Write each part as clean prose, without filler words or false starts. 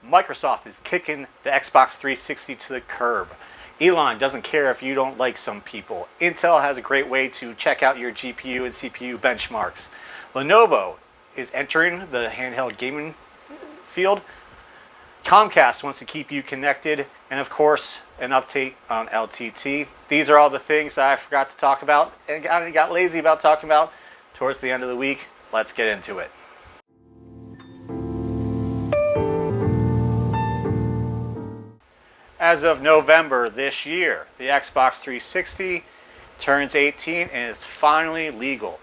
Microsoft is kicking the Xbox 360 to the curb. Elon doesn't care if you don't like some people. Intel has a great way to check out your GPU and CPU benchmarks. Lenovo is entering the handheld gaming field. Comcast wants to keep you connected, and of course, an update on LTT. These are all the things that I forgot to talk about and got lazy about talking about towards the end of the week. Let's get into it. As of November this year, the Xbox 360 turns 18 and is finally legal.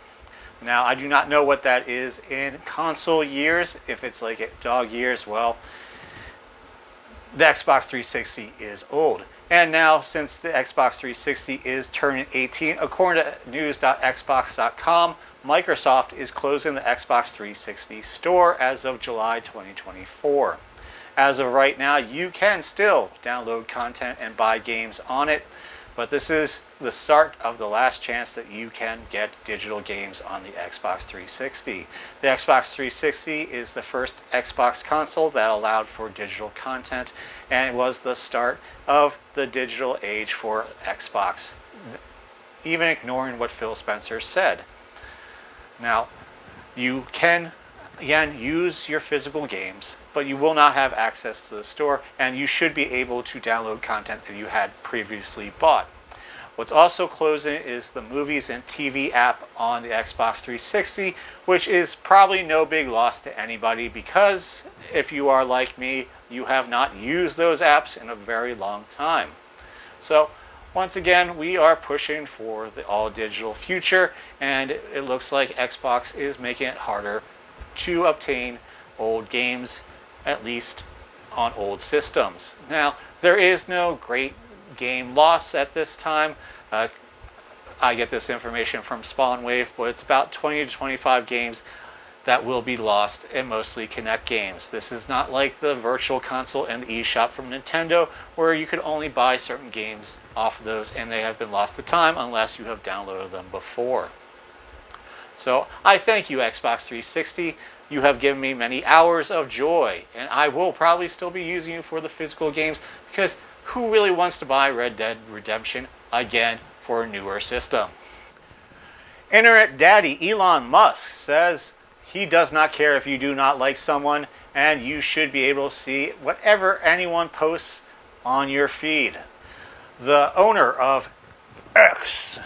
Now, I do not know what that is in console years. If it's like at dog years, well, the Xbox 360 is old. And now, since the Xbox 360 is turning 18, according to news.xbox.com, Microsoft is closing the Xbox 360 store as of July 2024. As of right now, you can still download content and buy games on it, but this is the start of the last chance that you can get digital games on the Xbox 360. The Xbox 360 is the first Xbox console that allowed for digital content, and it was the start of the digital age for Xbox, even ignoring what Phil Spencer said. Now, you can again use your physical games, but you will not have access to the store, and you should be able to download content that you had previously bought. What's also closing is the movies and TV app on the Xbox 360, which is probably no big loss to anybody, because if you are like me, you have not used those apps in a very long time. So once again, we are pushing for the all digital future, and it looks like Xbox is making it harder to obtain old games, at least on old systems. Now, there is no great game loss at this time. I get this information from SpawnWave, but it's about 20 to 25 games that will be lost, and mostly Kinect games. This is not like the Virtual Console and the eShop from Nintendo, where you could only buy certain games off of those, and they have been lost to time unless you have downloaded them before. So I thank you, Xbox 360. You have given me many hours of joy, and I will probably still be using you for the physical games, because who really wants to buy Red Dead Redemption again for a newer system? Internet daddy Elon Musk says he does not care if you do not like someone, and you should be able to see whatever anyone posts on your feed. The owner of X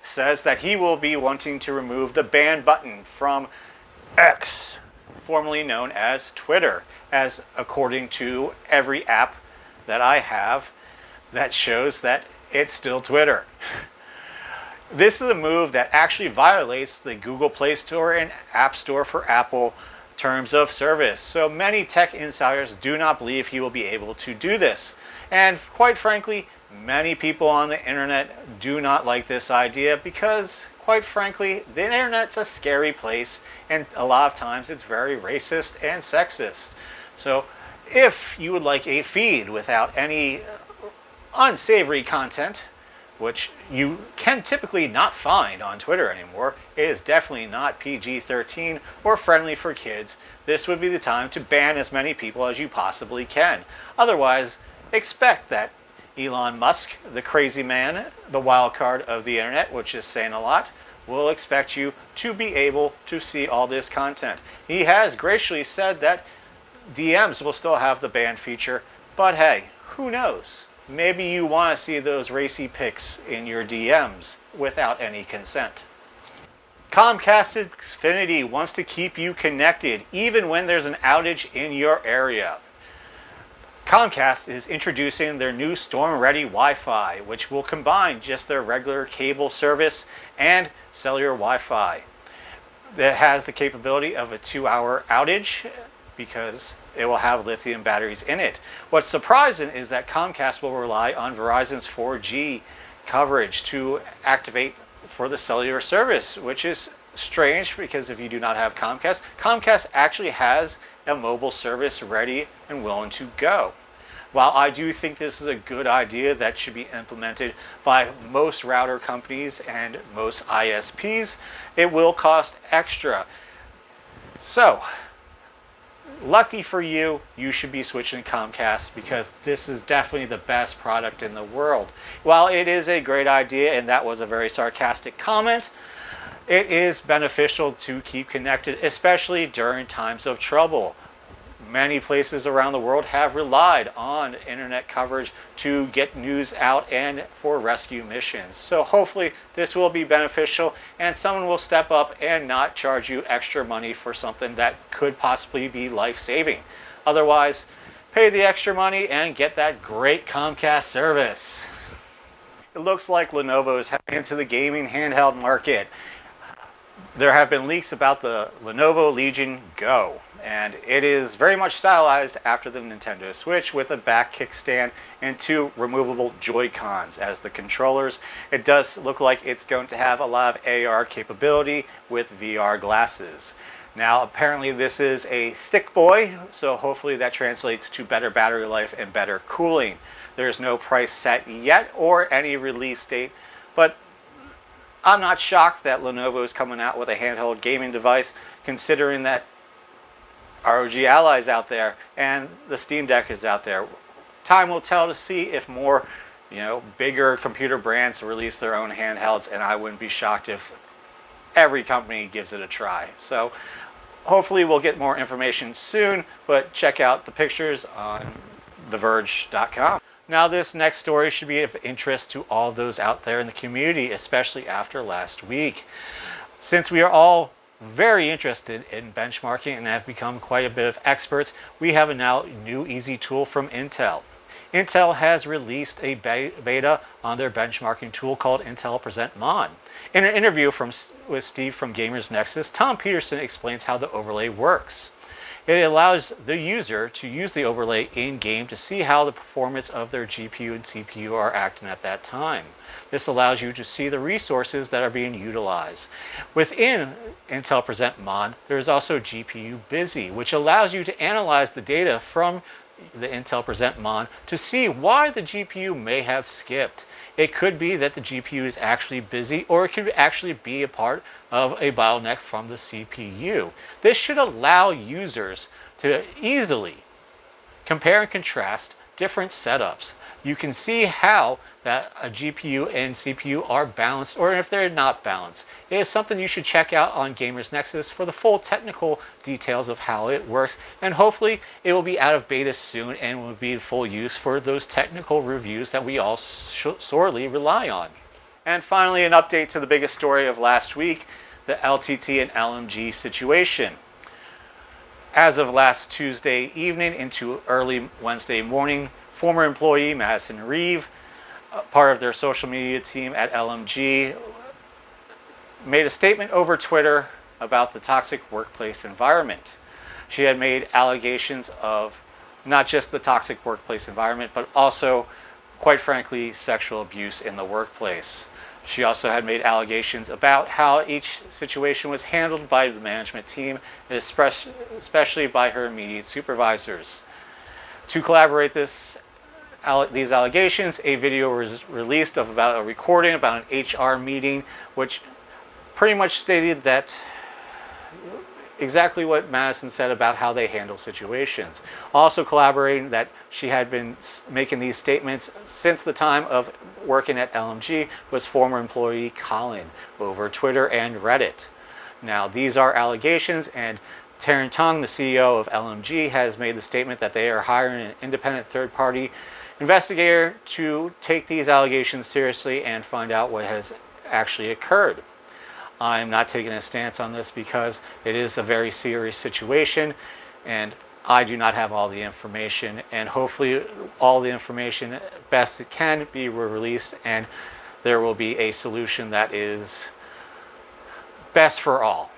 says that he will be wanting to remove the ban button from X, formerly known as Twitter, as according to every app that I have that shows that it's still Twitter. This is a move that actually violates the Google Play Store and App Store for Apple terms of service. So many tech insiders do not believe he will be able to do this. And quite frankly, many people on the internet do not like this idea, because quite frankly, the internet's a scary place, and a lot of times it's very racist and sexist. So if you would like a feed without any unsavory content, which you can typically not find on Twitter anymore, it is definitely not PG-13 or friendly for kids, this would be the time to ban as many people as you possibly can. Otherwise, expect that Elon Musk, the crazy man, the wild card of the internet, which is saying a lot, will expect you to be able to see all this content. He has graciously said that DMs will still have the ban feature, but hey, who knows? Maybe you want to see those racy pics in your DMs without any consent. Comcast Xfinity wants to keep you connected even when there's an outage in your area. Comcast is introducing their new storm-ready Wi-Fi, which will combine just their regular cable service and cellular Wi-Fi. That has the capability of a 2-hour outage, because it will have lithium batteries in it. What's surprising is that Comcast will rely on Verizon's 4G coverage to activate for the cellular service, which is strange, because if you do not have Comcast, Comcast actually has a mobile service ready and willing to go. While I do think this is a good idea that should be implemented by most router companies and most ISPs, it will cost extra. So, lucky for you, you should be switching to Comcast because this is definitely the best product in the world. While it is a great idea, and that was a very sarcastic comment, it is beneficial to keep connected, especially during times of trouble. Many places around the world have relied on internet coverage to get news out and for rescue missions. So hopefully this will be beneficial and someone will step up and not charge you extra money for something that could possibly be life-saving. Otherwise, pay the extra money and get that great Comcast service. It looks like Lenovo is heading into the gaming handheld market. There have been leaks about the Lenovo Legion Go, and it is very much stylized after the Nintendo Switch with a back kickstand and 2 removable Joy-Cons as the controllers. It does look like it's going to have a lot of AR capability with VR glasses. Now apparently this is a thick boy, so hopefully that translates to better battery life and better cooling. There's no price set yet or any release date, but I'm not shocked that Lenovo is coming out with a handheld gaming device, considering that ROG Ally's out there and the Steam Deck is out there. Time will tell to see if more, bigger computer brands release their own handhelds, and I wouldn't be shocked if every company gives it a try. So hopefully we'll get more information soon, but check out the pictures on TheVerge.com. Now this next story should be of interest to all those out there in the community, especially after last week. Since we are all very interested in benchmarking and have become quite a bit of experts, we have a now new easy tool from Intel. Intel has released a beta on their benchmarking tool called Intel Present Mon. In an interview with Steve from Gamers Nexus, Tom Peterson explains how the overlay works. It allows the user to use the overlay in-game to see how the performance of their GPU and CPU are acting at that time. This allows you to see the resources that are being utilized. Within Intel Present Mon, there is also GPU Busy, which allows you to analyze the data from the Intel Present Mon to see why the GPU may have skipped. It could be that the GPU is actually busy, or it could actually be a part of a bottleneck from the CPU. This should allow users to easily compare and contrast different setups. You can see how that a GPU and CPU are balanced, or if they're not balanced. It is something you should check out on Gamers Nexus for the full technical details of how it works, and hopefully it will be out of beta soon and will be in full use for those technical reviews that we all sorely rely on. And finally, an update to the biggest story of last week, the LTT and LMG situation. As of last Tuesday evening into early Wednesday morning, former employee Madison Reeve, part of their social media team at LMG, made a statement over Twitter about the toxic workplace environment. She had made allegations of not just the toxic workplace environment, but also, quite frankly, sexual abuse in the workplace. She also had made allegations about how each situation was handled by the management team, especially by her immediate supervisors. To collaborate these allegations, a video was released of about a recording about an HR meeting, which pretty much stated that exactly what Madison said about how they handle situations. Also collaborating that she had been making these statements since the time of working at LMG was former employee Colin over Twitter and Reddit. Now these are allegations, and Taryn Tong, the CEO of LMG, has made the statement that they are hiring an independent third-party investigator to take these allegations seriously and find out what has actually occurred. I'm not taking a stance on this because it is a very serious situation and I do not have all the information, and hopefully all the information best it can be released and there will be a solution that is best for all.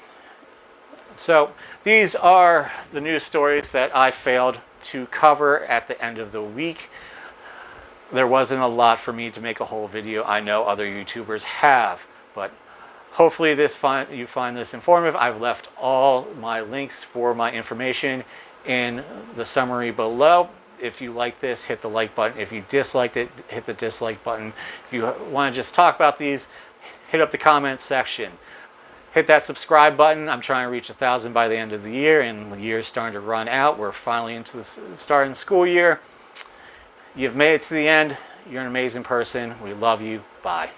So these are the news stories that I failed to cover at the end of the week. There wasn't a lot for me to make a whole video. I know other YouTubers have, but hopefully you find this informative. I've left all my links for my information in the summary below. If you like this, hit the like button. If you disliked it, hit the dislike button. If you want to just talk about these, hit up the comments section. Hit that subscribe button. I'm trying to reach 1,000 by the end of the year, and the year's starting to run out. We're finally into the start of the school year. You've made it to the end. You're an amazing person. We love you. Bye.